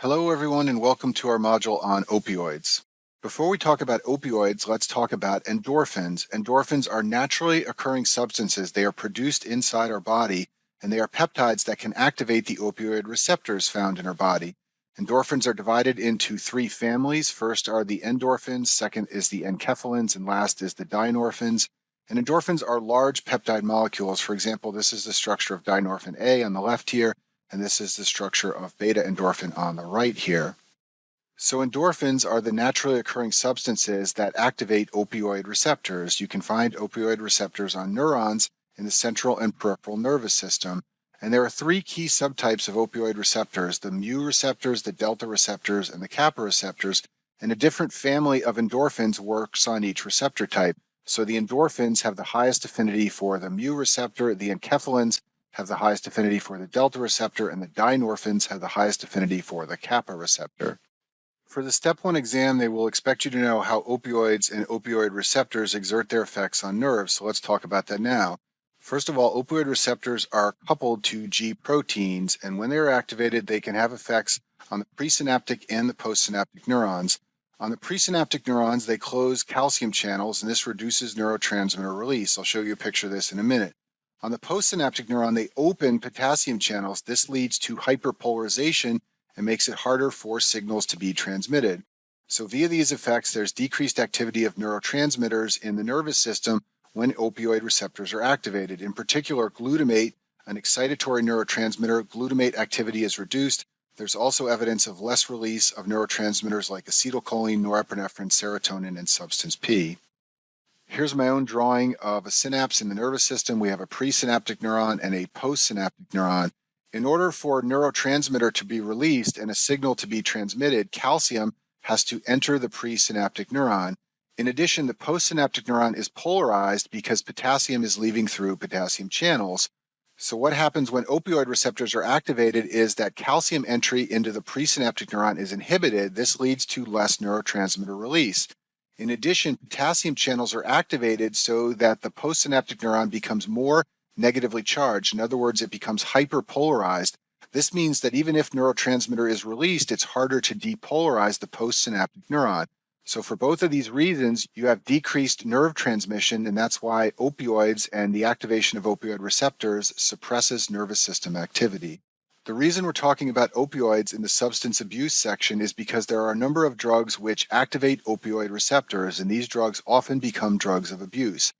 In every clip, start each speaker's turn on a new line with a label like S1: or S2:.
S1: Hello, everyone, and welcome to our module on opioids. Before we talk about opioids, let's talk about endorphins. Endorphins are naturally occurring substances. They are produced inside our body, and they are peptides that can activate the opioid receptors found in our body. Endorphins are divided into three families. First are the endorphins, second is the enkephalins, and last is the dynorphins. And endorphins are large peptide molecules. For example, this is the structure of dynorphin A on the left here, and this is the structure of beta endorphin on the right here. So endorphins are the naturally occurring substances that activate opioid receptors. You can find opioid receptors on neurons in the central and peripheral nervous system. And there are three key subtypes of opioid receptors: the mu receptors, the delta receptors, and the kappa receptors. And a different family of endorphins works on each receptor type. So the endorphins have the highest affinity for the mu receptor, the enkephalins have the highest affinity for the delta receptor, and the dynorphins have the highest affinity for the kappa receptor. For the Step 1 exam, they will expect you to know how opioids and opioid receptors exert their effects on nerves, so let's talk about that now. First of all, opioid receptors are coupled to G proteins, and when they are activated, they can have effects on the presynaptic and the postsynaptic neurons. On the presynaptic neurons, they close calcium channels, and this reduces neurotransmitter release. I'll show you a picture of this in a minute. On the postsynaptic neuron, they open potassium channels. This leads to hyperpolarization and makes it harder for signals to be transmitted. So via these effects, there's decreased activity of neurotransmitters in the nervous system when opioid receptors are activated. In particular, glutamate, an excitatory neurotransmitter, glutamate activity is reduced. There's also evidence of less release of neurotransmitters like acetylcholine, norepinephrine, serotonin, and substance P. Here's my own drawing of a synapse in the nervous system. We have a presynaptic neuron and a postsynaptic neuron. In order for a neurotransmitter to be released and a signal to be transmitted, calcium has to enter the presynaptic neuron. In addition, the postsynaptic neuron is polarized because potassium is leaving through potassium channels. So what happens when opioid receptors are activated is that calcium entry into the presynaptic neuron is inhibited. This leads to less neurotransmitter release. In addition, potassium channels are activated so that the postsynaptic neuron becomes more negatively charged. In other words, it becomes hyperpolarized. This means that even if neurotransmitter is released, it's harder to depolarize the postsynaptic neuron. So for both of these reasons, you have decreased nerve transmission, and that's why opioids and the activation of opioid receptors suppresses nervous system activity. The reason we're talking about opioids in the substance abuse section is because there are a number of drugs which activate opioid receptors, and these drugs often become drugs of abuse.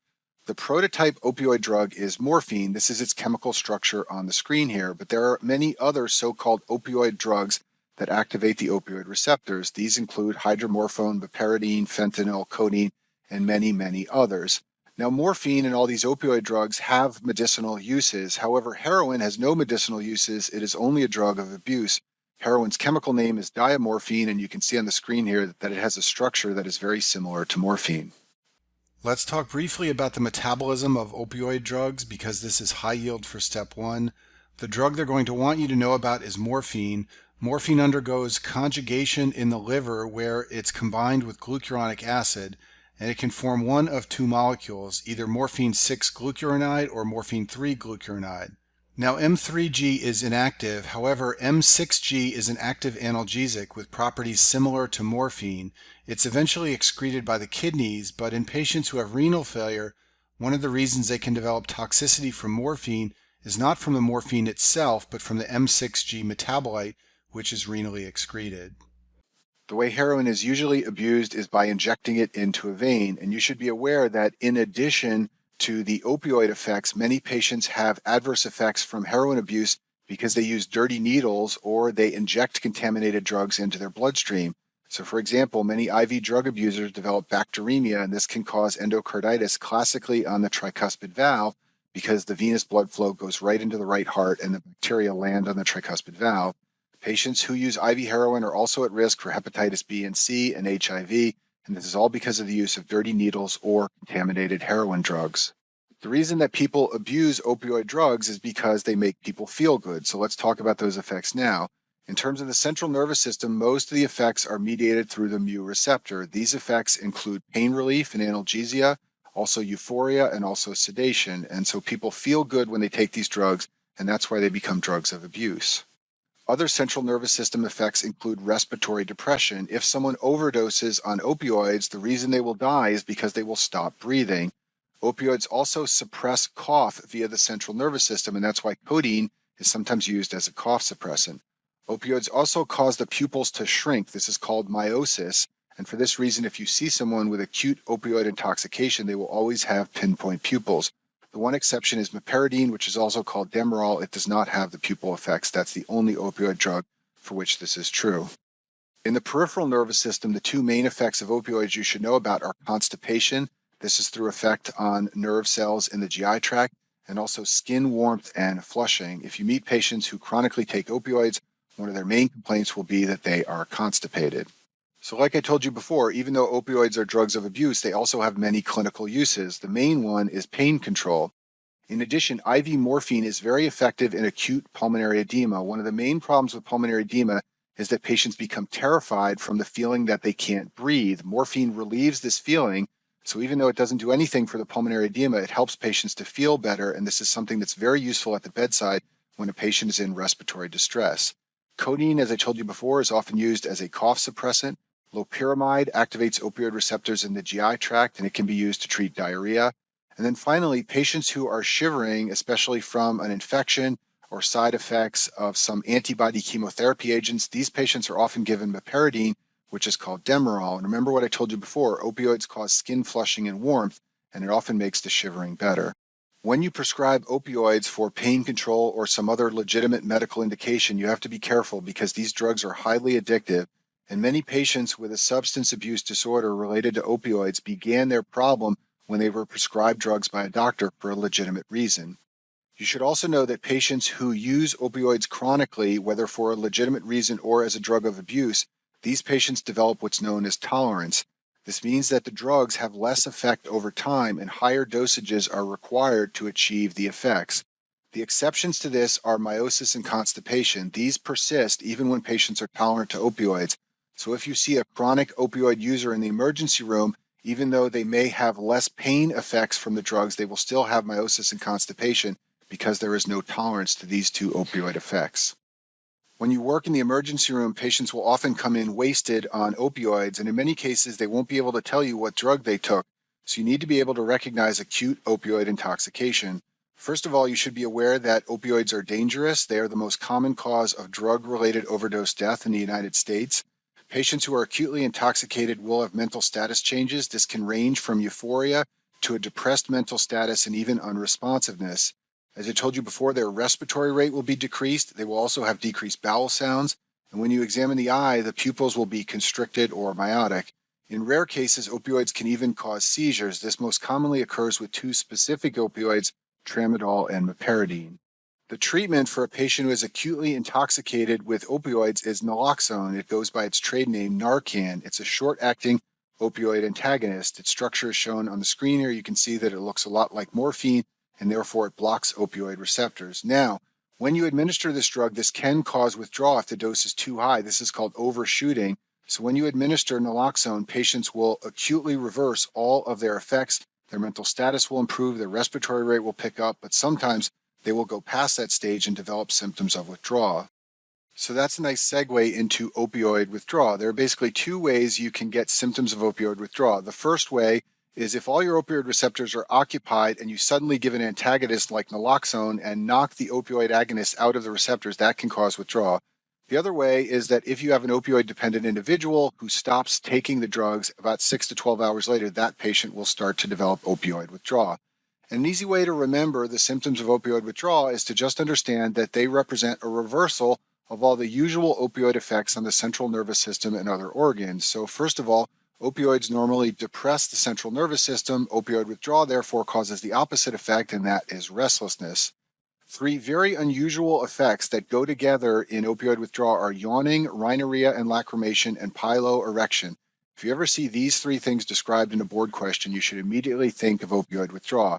S1: The prototype opioid drug is morphine. This is its chemical structure on the screen here, but there are many other so-called opioid drugs that activate the opioid receptors. These include hydromorphone, piperidine, fentanyl, codeine, and many, many others. Now, morphine and all these opioid drugs have medicinal uses. However, heroin has no medicinal uses. It is only a drug of abuse. Heroin's chemical name is diamorphine, and you can see on the screen here that it has a structure that is very similar to morphine. Let's talk briefly about the metabolism of opioid drugs because this is high yield for Step 1. The drug they're going to want you to know about is morphine. Morphine undergoes conjugation in the liver where it's combined with glucuronic acid, and it can form one of two molecules, either morphine 6-glucuronide or morphine 3-glucuronide. Now M3G is inactive, however M6G is an active analgesic with properties similar to morphine. It's eventually excreted by the kidneys, but in patients who have renal failure, one of the reasons they can develop toxicity from morphine is not from the morphine itself, but from the M6G metabolite, which is renally excreted. The way heroin is usually abused is by injecting it into a vein, and you should be aware that in addition to the opioid effects, many patients have adverse effects from heroin abuse because they use dirty needles or they inject contaminated drugs into their bloodstream. So for example, many IV drug abusers develop bacteremia, and this can cause endocarditis classically on the tricuspid valve because the venous blood flow goes right into the right heart and the bacteria land on the tricuspid valve. Patients who use IV heroin are also at risk for hepatitis B and C and HIV, and this is all because of the use of dirty needles or contaminated heroin drugs. The reason that people abuse opioid drugs is because they make people feel good. So let's talk about those effects now. In terms of the central nervous system, most of the effects are mediated through the mu receptor. These effects include pain relief and analgesia, also euphoria, and also sedation. And so people feel good when they take these drugs, and that's why they become drugs of abuse. Other central nervous system effects include respiratory depression. If someone overdoses on opioids, the reason they will die is because they will stop breathing. Opioids also suppress cough via the central nervous system, and that's why codeine is sometimes used as a cough suppressant. Opioids also cause the pupils to shrink. This is called miosis. And for this reason, if you see someone with acute opioid intoxication, they will always have pinpoint pupils. The one exception is meperidine, which is also called Demerol. It does not have the pupil effects. That's the only opioid drug for which this is true. In the peripheral nervous system, the two main effects of opioids you should know about are constipation. This is through effect on nerve cells in the GI tract, and also skin warmth and flushing. If you meet patients who chronically take opioids, one of their main complaints will be that they are constipated. So like I told you before, even though opioids are drugs of abuse, they also have many clinical uses. The main one is pain control. In addition, IV morphine is very effective in acute pulmonary edema. One of the main problems with pulmonary edema is that patients become terrified from the feeling that they can't breathe. Morphine relieves this feeling, so even though it doesn't do anything for the pulmonary edema, it helps patients to feel better, and this is something that's very useful at the bedside when a patient is in respiratory distress. Codeine, as I told you before, is often used as a cough suppressant. Loperamide activates opioid receptors in the GI tract, and it can be used to treat diarrhea. And then finally, patients who are shivering, especially from an infection or side effects of some antibody chemotherapy agents, these patients are often given meperidine, which is called Demerol. And remember what I told you before, opioids cause skin flushing and warmth, and it often makes the shivering better. When you prescribe opioids for pain control or some other legitimate medical indication, you have to be careful because these drugs are highly addictive, and many patients with a substance abuse disorder related to opioids began their problem when they were prescribed drugs by a doctor for a legitimate reason. You should also know that patients who use opioids chronically, whether for a legitimate reason or as a drug of abuse, these patients develop what's known as tolerance. This means that the drugs have less effect over time and higher dosages are required to achieve the effects. The exceptions to this are miosis and constipation. These persist even when patients are tolerant to opioids. So if you see a chronic opioid user in the emergency room, even though they may have less pain effects from the drugs, they will still have miosis and constipation because there is no tolerance to these two opioid effects. When you work in the emergency room, patients will often come in wasted on opioids, and in many cases, they won't be able to tell you what drug they took. So you need to be able to recognize acute opioid intoxication. First of all, you should be aware that opioids are dangerous. They are the most common cause of drug-related overdose death in the United States. Patients who are acutely intoxicated will have mental status changes. This can range from euphoria to a depressed mental status and even unresponsiveness. As I told you before, their respiratory rate will be decreased. They will also have decreased bowel sounds. And when you examine the eye, the pupils will be constricted or miotic. In rare cases, opioids can even cause seizures. This most commonly occurs with two specific opioids, tramadol and meperidine. The treatment for a patient who is acutely intoxicated with opioids is naloxone. It goes by its trade name Narcan. It's a short-acting opioid antagonist. Its structure is shown on the screen here. You can see that it looks a lot like morphine, and therefore it blocks opioid receptors. Now, when you administer this drug, this can cause withdrawal if the dose is too high. This is called overshooting. So when you administer naloxone, patients will acutely reverse all of their effects. Their mental status will improve, their respiratory rate will pick up, but sometimes they will go past that stage and develop symptoms of withdrawal. So that's a nice segue into opioid withdrawal. There are basically two ways you can get symptoms of opioid withdrawal. The first way is if all your opioid receptors are occupied and you suddenly give an antagonist like naloxone and knock the opioid agonist out of the receptors, that can cause withdrawal. The other way is that if you have an opioid-dependent individual who stops taking the drugs about 6 to 12 hours later, that patient will start to develop opioid withdrawal. An easy way to remember the symptoms of opioid withdrawal is to just understand that they represent a reversal of all the usual opioid effects on the central nervous system and other organs. So first of all, opioids normally depress the central nervous system. Opioid withdrawal therefore causes the opposite effect, and that is restlessness. Three very unusual effects that go together in opioid withdrawal are yawning, rhinorrhea and lacrimation, and piloerection. If you ever see these three things described in a board question, you should immediately think of opioid withdrawal.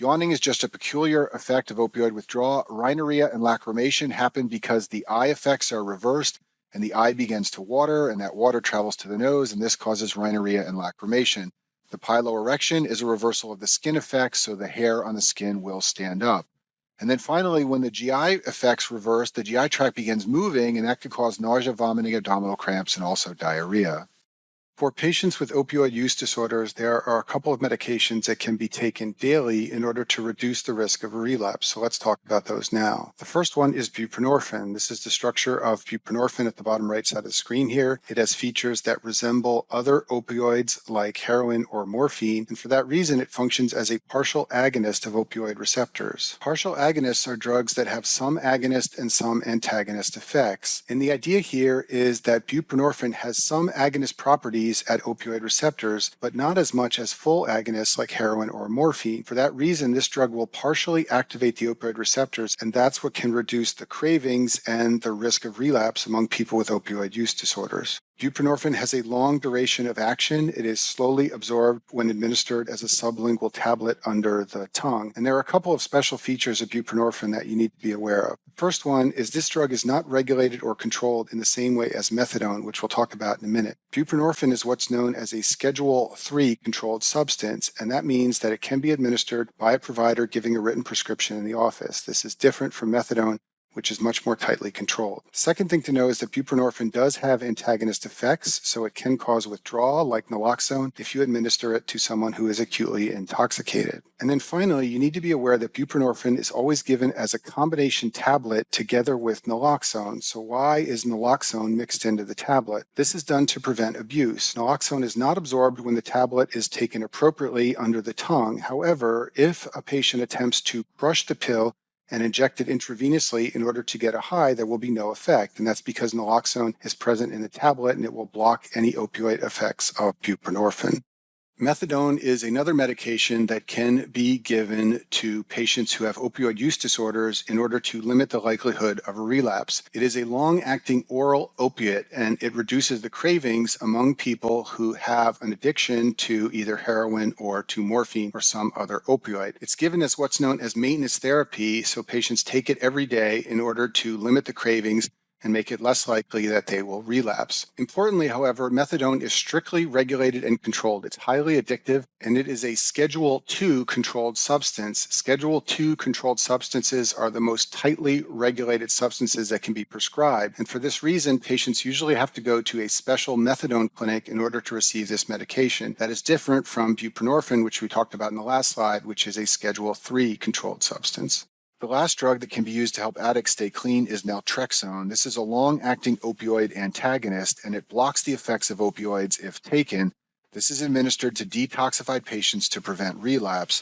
S1: Yawning is just a peculiar effect of opioid withdrawal. Rhinorrhea and lacrimation happen because the eye effects are reversed and the eye begins to water, and that water travels to the nose, and this causes rhinorrhea and lacrimation. The piloerection is a reversal of the skin effects, so the hair on the skin will stand up. And then finally, when the GI effects reverse, the GI tract begins moving, and that could cause nausea, vomiting, abdominal cramps, and also diarrhea. For patients with opioid use disorders, there are a couple of medications that can be taken daily in order to reduce the risk of a relapse. So let's talk about those now. The first one is buprenorphine. This is the structure of buprenorphine at the bottom right side of the screen here. It has features that resemble other opioids like heroin or morphine, and for that reason, it functions as a partial agonist of opioid receptors. Partial agonists are drugs that have some agonist and some antagonist effects. And the idea here is that buprenorphine has some agonist properties at opioid receptors, but not as much as full agonists like heroin or morphine. For that reason, this drug will partially activate the opioid receptors, and that's what can reduce the cravings and the risk of relapse among people with opioid use disorders. Buprenorphine has a long duration of action. It is slowly absorbed when administered as a sublingual tablet under the tongue. And there are a couple of special features of buprenorphine that you need to be aware of. The first one is this drug is not regulated or controlled in the same way as methadone, which we'll talk about in a minute. Buprenorphine is what's known as a Schedule III controlled substance, and that means that it can be administered by a provider giving a written prescription in the office. This is different from methadone, which is much more tightly controlled. Second thing to know is that buprenorphine does have antagonist effects, so it can cause withdrawal, like naloxone, if you administer it to someone who is acutely intoxicated. And then finally, you need to be aware that buprenorphine is always given as a combination tablet together with naloxone. So why is naloxone mixed into the tablet? This is done to prevent abuse. Naloxone is not absorbed when the tablet is taken appropriately under the tongue. However, if a patient attempts to crush the pill and inject it intravenously in order to get a high, there will be no effect. And that's because naloxone is present in the tablet and it will block any opioid effects of buprenorphine. Methadone is another medication that can be given to patients who have opioid use disorders in order to limit the likelihood of a relapse. It is a long-acting oral opiate, and it reduces the cravings among people who have an addiction to either heroin or to morphine or some other opioid. It's given as what's known as maintenance therapy, so patients take it every day in order to limit the cravings and make it less likely that they will relapse. Importantly, however, methadone is strictly regulated and controlled. It's highly addictive, and it is a Schedule II controlled substance. Schedule II controlled substances are the most tightly regulated substances that can be prescribed, and for this reason, patients usually have to go to a special methadone clinic in order to receive this medication. That is different from buprenorphine, which we talked about in the last slide, which is a Schedule III controlled substance. The last drug that can be used to help addicts stay clean is naltrexone. This is a long-acting opioid antagonist, and it blocks the effects of opioids if taken. This is administered to detoxified patients to prevent relapse.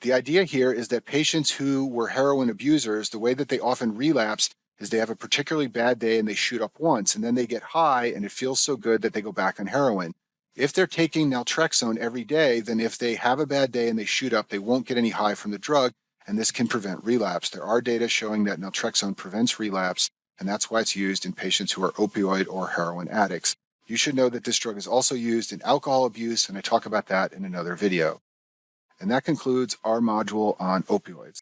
S1: The idea here is that patients who were heroin abusers, the way that they often relapse is they have a particularly bad day and they shoot up once, and then they get high and it feels so good that they go back on heroin. If they're taking naltrexone every day, then if they have a bad day and they shoot up, they won't get any high from the drug, and this can prevent relapse. There are data showing that naltrexone prevents relapse, and that's why it's used in patients who are opioid or heroin addicts. You should know that this drug is also used in alcohol abuse, and I talk about that in another video. And that concludes our module on opioids.